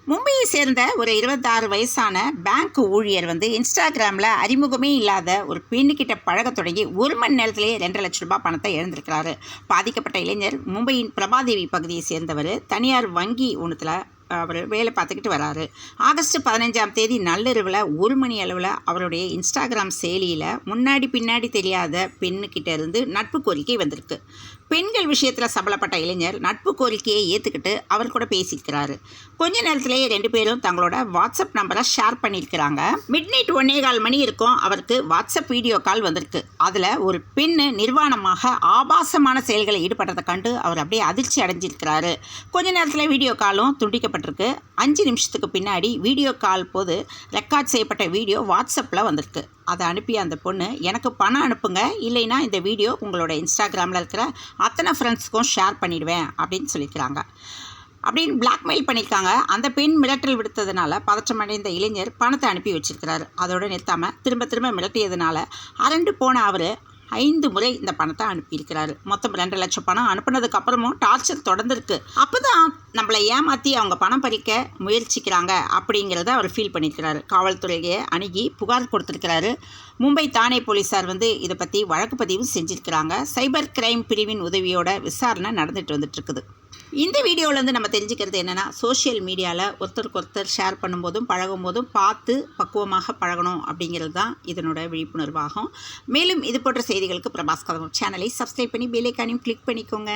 மும்பையை சேர்ந்த ஒரு 26 வயசான பேங்க் ஊழியர் இன்ஸ்டாகிராமில் அறிமுகமே இல்லாத ஒரு பெண்ணுக்கிட்ட பழக தொடங்கி 1 மணி நேரத்திலேயே 2.5 லட்சம் ரூபாய் பணத்தை இழந்திருக்கிறாரு. பாதிக்கப்பட்ட இளைஞர் மும்பையின் பிரபாதேவி பகுதியை சேர்ந்தவர். தனியார் வங்கி ஒன்றுத்தில் அவர் வேலை பார்த்துக்கிட்டு வராரு. ஆகஸ்ட் 15ஆம் தேதி நள்ளிரவில் 1 மணி அளவில் அவருடைய இன்ஸ்டாகிராம் செயலியில் முன்னாடி பின்னாடி தெரியாத பெண்ணுக்கிட்ட இருந்து நட்பு கோரிக்கை வந்திருக்கு. பெண்கள் விஷயத்தில் சபலப்பட்ட இளைஞர் நட்பு கோரிக்கையை ஏற்றுக்கிட்டு அவர் கூட பேசியிருக்கிறாரு. கொஞ்ச நேரத்திலேயே 2 பேரும் தங்களோட வாட்ஸ்அப் நம்பரை ஷேர் பண்ணியிருக்கிறாங்க. மிட்நைட் 1:15 மணி இருக்கும். அவருக்கு வாட்ஸ்அப் வீடியோ கால் வந்திருக்கு. அதில் ஒரு பெண்ணு நிர்வாணமாக ஆபாசமான செயல்களை ஈடுபட்டதை கண்டு அவர் அப்படியே அதிர்ச்சி அடைஞ்சிருக்கிறாரு. கொஞ்ச நேரத்தில் வீடியோ காலும் துண்டிக்கப்பட்டிருக்கு. 5 நிமிஷத்துக்கு பின்னாடி வீடியோ கால் போது ரெக்கார்ட் செய்யப்பட்ட வீடியோ வாட்ஸ்அப்பில் வந்திருக்கு. அதை அனுப்பிய அந்த பொண்ணு, எனக்கு பணம் அனுப்புங்க, இல்லைன்னா இந்த வீடியோ உங்களோட இன்ஸ்டாகிராமில் இருக்கிற அத்தனை ஃப்ரெண்ட்ஸுக்கும் ஷேர் பண்ணிவிடுவேன் அப்படின்னு சொல்லியிருக்கிறாங்க. அப்படின்னு பிளாக்மெயில் பண்ணியிருக்காங்க. அந்த பெண் மிரட்டல் விடுத்ததுனால பதற்றமடைந்த இளைஞர் பணத்தை அனுப்பி வச்சிருக்கிறாரு. அதோடு நிறுத்தாமல் திரும்ப மிரட்டியதுனால அரண்டு போன அவர் 5 முறை இந்த பணத்தை அனுப்பியிருக்கிறாரு. மொத்தம் 2 லட்சம் பணம் அனுப்புனதுக்கு அப்புறமும் டார்ச்சர் தொடர்ந்துருக்கு. அப்போ தான் நம்மளை ஏமாற்றி அவங்க பணம் பறிக்க முயற்சிக்கிறாங்க அப்படிங்கிறத அவர் ஃபீல் பண்ணியிருக்கிறாரு. காவல்துறையை அணுகி புகார் கொடுத்துருக்கிறாரு. மும்பை தானே போலீஸார் இதை பற்றி வழக்கு பதிவு செஞ்சுருக்கிறாங்க. சைபர் கிரைம் பிரிவின் உதவியோட விசாரணை நடந்துட்டு வந்துட்டுருக்குது. இந்த வீடியோவிலேருந்து நம்ம தெரிஞ்சுக்கிறது என்னென்னா, சோஷியல் மீடியாவில் ஒருத்தருக்கு ஒருத்தர் ஷேர் பண்ணும்போதும் பழகும்போதும் பார்த்து பக்குவமாக பழகணும் அப்படிங்கிறது தான் இதனோட விழிப்புணர்வாகும். மேலும் இது போன்ற செய்திகளுக்கு பிரபாஸ் கதம் சேனலை சப்ஸ்கிரைப் பண்ணி பெல் ஐகானையும் கிளிக் பண்ணிக்கோங்க.